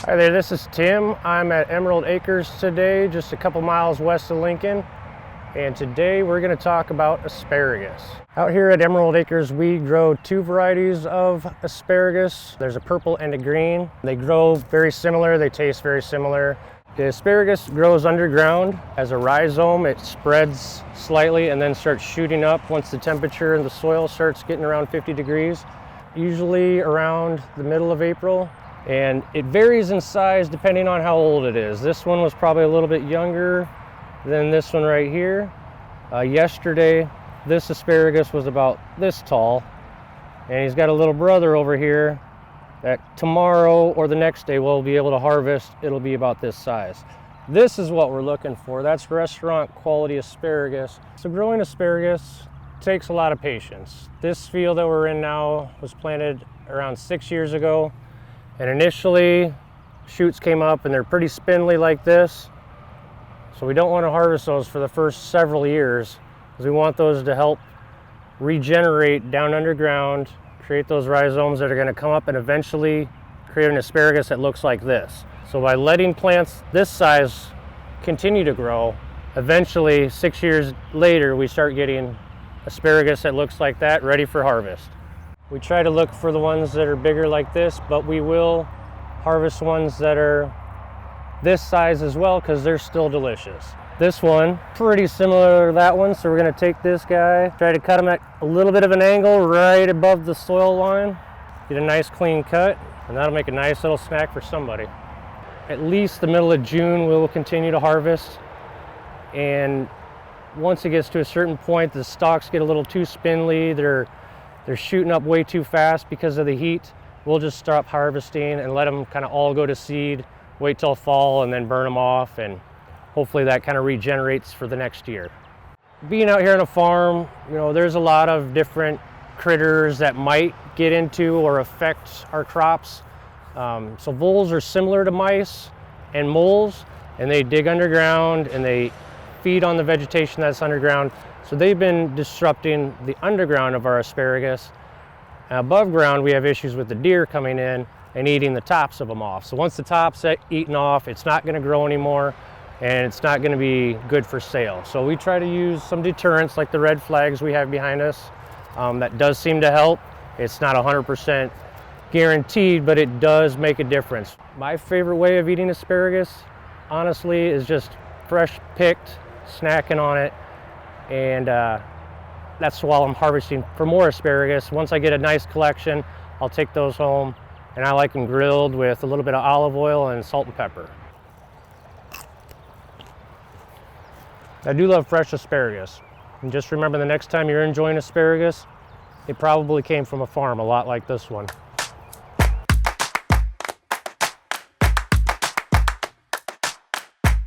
Hi there, this is Tim. I'm at Emerald Acres today, just a couple miles west of Lincoln. And today we're going to talk about asparagus. Out here at Emerald Acres, we grow two varieties of asparagus. There's a purple and a green. They grow very similar, they taste very similar. The asparagus grows underground as a rhizome. It spreads slightly and then starts shooting up once the temperature in the soil starts getting around 50 degrees, usually around the middle of April. And it varies in size depending on how old it is. This one was probably a little bit younger than this one right here. Yesterday, this asparagus was about this tall, and he's got a little brother over here that tomorrow or the next day we'll be able to harvest. It'll be about this size. This is what we're looking for. That's restaurant quality asparagus. So growing asparagus takes a lot of patience. This field that we're in now was planted around 6 years ago. And initially, shoots came up and they're pretty spindly like this. So we don't want to harvest those for the first several years, because we want those to help regenerate down underground, create those rhizomes that are going to come up and eventually create an asparagus that looks like this. So by letting plants this size continue to grow, eventually 6 years later we start getting asparagus that looks like that, ready for harvest. We try to look for the ones that are bigger like this, but we will harvest ones that are this size as well, because they're still delicious. This one, pretty similar to that one, so we're going to take this guy, try to cut him at a little bit of an angle right above the soil line, get a nice clean cut, and that'll make a nice little snack for somebody. At least the middle of June we'll continue to harvest, and once it gets to a certain point, the stalks get a little too spindly, they're shooting up way too fast because of the heat. We'll just stop harvesting and let them kind of all go to seed, wait till fall, and then burn them off, and hopefully that kind of regenerates for the next year. Being out here on a farm, there's a lot of different critters that might get into or affect our crops. So voles are similar to mice and moles, and they dig underground and they feed on the vegetation that's underground. So they've been disrupting the underground of our asparagus. And above ground, we have issues with the deer coming in and eating the tops of them off. So once the top's eaten off, it's not going to grow anymore, and it's not going to be good for sale. So we try to use some deterrents like the red flags we have behind us. That does seem to help. It's not 100% guaranteed, but it does make a difference. My favorite way of eating asparagus, honestly, is just fresh picked, snacking on it. And that's while I'm harvesting for more asparagus. Once I get a nice collection, I'll take those home, and I like them grilled with a little bit of olive oil and salt and pepper. I do love fresh asparagus. And just remember, the next time you're enjoying asparagus, it probably came from a farm, a lot like this one.